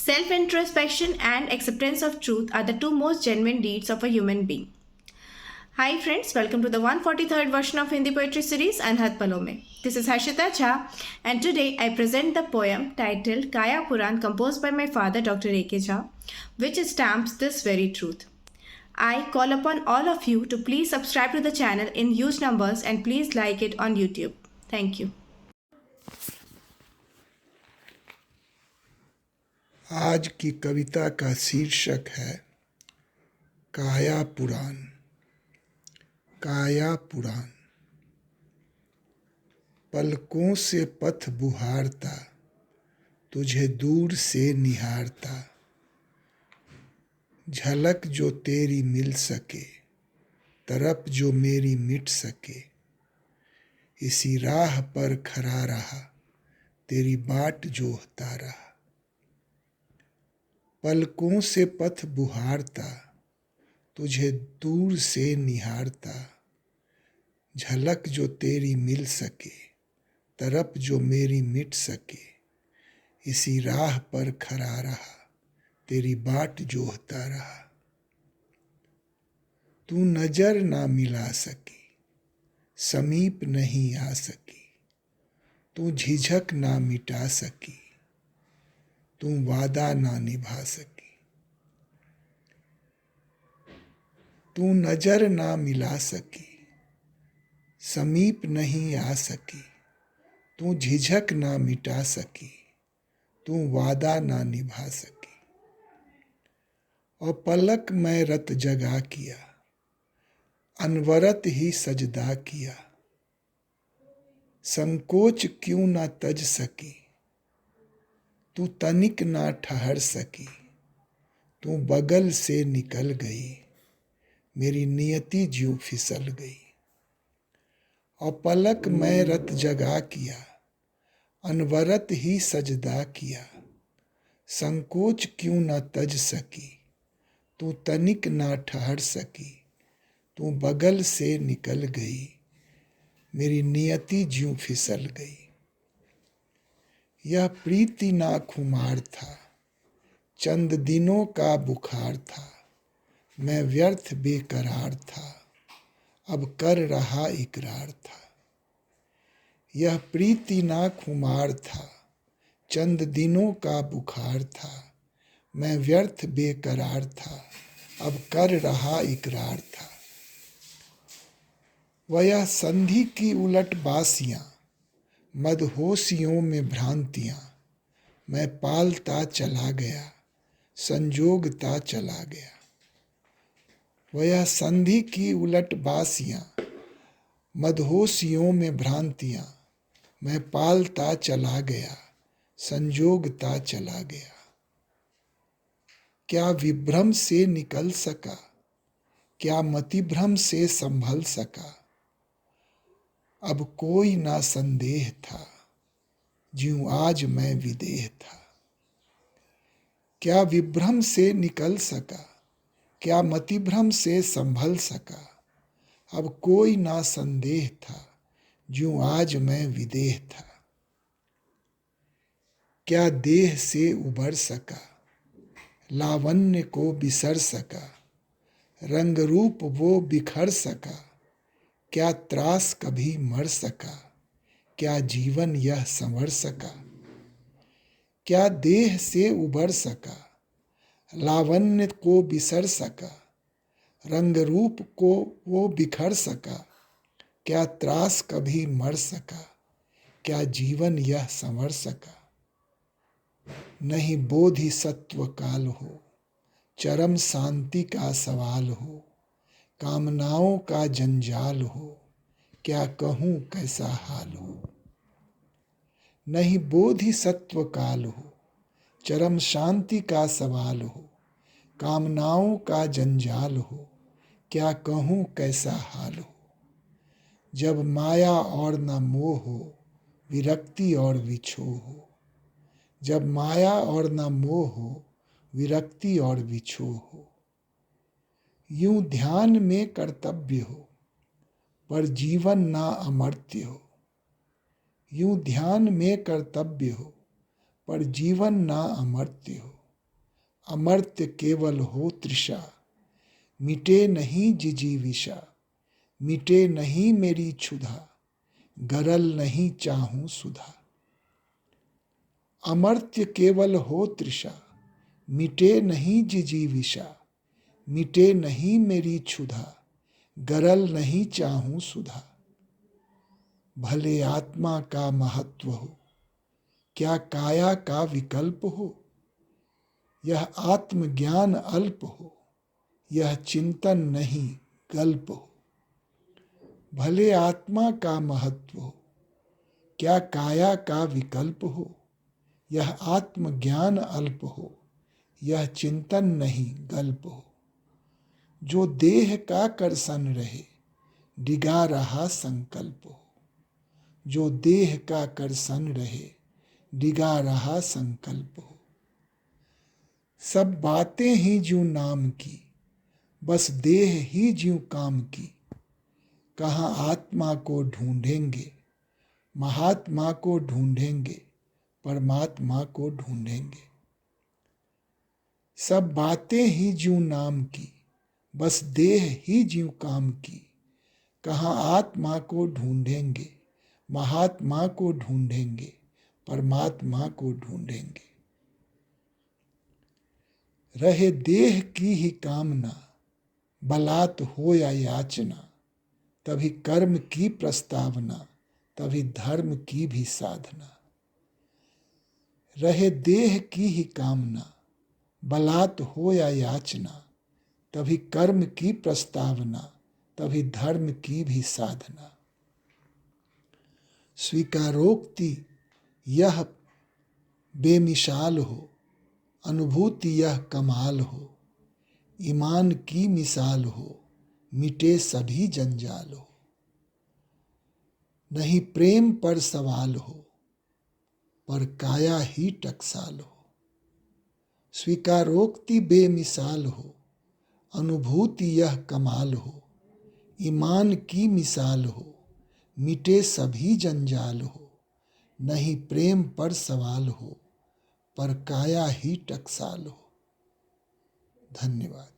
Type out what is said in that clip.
Self introspection and acceptance of truth are the two most genuine deeds of a human being. Hi friends, welcome to the 143rd version of Hindi poetry series Anhat Palo Mein. This is Harshita Jha and today I present the poem titled Kaya Puran composed by my father Dr. A.K. Jha, which stamps this very truth. I call upon all of you to please subscribe to the channel in huge numbers and please like it on YouTube. Thank you. आज की कविता का शीर्षक है काया पुराण। काया पुराण। पलकों से पथ बुहारता, तुझे दूर से निहारता, झलक जो तेरी मिल सके, तरफ जो मेरी मिट सके, इसी राह पर खड़ा रहा, तेरी बाट जोहता रहा। पलकों से पथ बुहारता, तुझे दूर से निहारता, झलक जो तेरी मिल सके, तरफ जो मेरी मिट सके, इसी राह पर खड़ा रहा, तेरी बाट जोहता रहा। तू नजर ना मिला सकी, समीप नहीं आ सकी, तू झिझक ना मिटा सकी, तू वादा ना निभा सकी। तू नजर ना मिला सकी, समीप नहीं आ सकी, तू झिझक ना मिटा सकी, तू वादा ना निभा सकी। और पलक में रत जगा किया, अनवरत ही सजदा किया, संकोच क्यों ना तज सकी, तू तनिक ना ठहर सकी, तू बगल से निकल गई, मेरी नियति ज्यों फिसल गई। और पलक में रत जगा किया, अनवरत ही सजदा किया, संकोच क्यों ना तज सकी, तू तनिक ना ठहर सकी, तू बगल से निकल गई, मेरी नियति ज्यों फिसल गई। यह प्रीति ना खुमार था, चंद दिनों का बुखार था, मैं व्यर्थ बेकरार था, अब कर रहा इकरार था। यह प्रीति ना खुमार था, चंद दिनों का बुखार था, मैं व्यर्थ बेकरार था, अब कर रहा इकरार था। वह संधि की उलट बासियां, मदहोशियों में भ्रांतियां, मैं पालता चला गया, संजोगता चला गया। वह संधि की उलट बासियां, मदहोशियों में भ्रांतियां, मैं पालता चला गया, संजोगता चला गया। क्या विभ्रम से निकल सका, क्या मतिभ्रम से संभल सका, अब कोई ना संदेह था, ज्यों आज मैं विदेह था। क्या विभ्रम से निकल सका, क्या मतिभ्रम से संभल सका, अब कोई ना संदेह था, ज्यों आज मैं विदेह था। क्या देह से उबर सका, लावण्य को बिसर सका, रंग रूप वो बिखर सका, क्या त्रास कभी मर सका, क्या जीवन यह संवर सका। क्या देह से उबर सका, लावण्य को बिसर सका, रंग रूप को वो बिखर सका, क्या त्रास कभी मर सका, क्या जीवन यह संवर सका। नहीं बोधिसत्व काल हो, चरम शांति का सवाल हो, कामनाओं का जंजाल हो, क्या कहूँ कैसा हाल हो। नहीं बोधिसत्व काल हो, चरम शांति का सवाल हो, कामनाओं का जंजाल हो, क्या कहूँ कैसा हाल हो। जब माया और न मोह हो, विरक्ति और विछोह हो, जब माया और न मोह हो, विरक्ति और विछोह हो। यूं ध्यान में कर्तव्य हो, पर जीवन ना अमर्त्य हो। यूं ध्यान में कर्तव्य हो, पर जीवन ना अमर्त्य हो। अमर्त्य केवल हो तृषा, मिटे नहीं जिजीविषा, मिटे नहीं मेरी क्षुधा, गरल नहीं चाहूं सुधा। अमर्त्य केवल हो तृषा, मिटे नहीं जिजीविषा, मिटे नहीं मेरी क्षुधा, गरल नहीं चाहूं सुधा। भले आत्मा का महत्व हो, क्या काया का विकल्प हो, यह आत्मज्ञान अल्प हो, यह चिंतन नहीं गल्प हो। भले आत्मा का महत्व हो, क्या काया का विकल्प हो, यह आत्मज्ञान अल्प हो, यह चिंतन नहीं गल्प हो। जो देह का करसन रहे, डिगा रहा संकल्प हो। जो देह का करसन रहे, डिगा रहा संकल्प हो। सब बातें ही ज्यों नाम की, बस देह ही ज्यों काम की। कहाँ आत्मा को ढूंढेंगे, महात्मा को ढूंढेंगे, परमात्मा को ढूंढेंगे। सब बातें ही ज्यों नाम की, बस देह ही ज्यों काम की। कहाँ आत्मा को ढूंढेंगे, महात्मा को ढूंढेंगे, परमात्मा को ढूंढेंगे। रहे देह की ही कामना, बलात् हो या याचना, तभी कर्म की प्रस्तावना, तभी धर्म की भी साधना। रहे देह की ही कामना, बलात् हो या याचना, तभी कर्म की प्रस्तावना, तभी धर्म की भी साधना। स्वीकारोक्ति यह बेमिसाल हो, अनुभूति यह कमाल हो। ईमान की मिसाल हो, मिटे सभी जंजाल हो। नहीं प्रेम पर सवाल हो, पर काया ही टकसाल हो। स्वीकारोक्ति बेमिसाल हो, अनुभूति यह कमाल हो। ईमान की मिसाल हो, मिटे सभी जंजाल हो। नहीं प्रेम पर सवाल हो, पर काया ही टकसाल हो। धन्यवाद।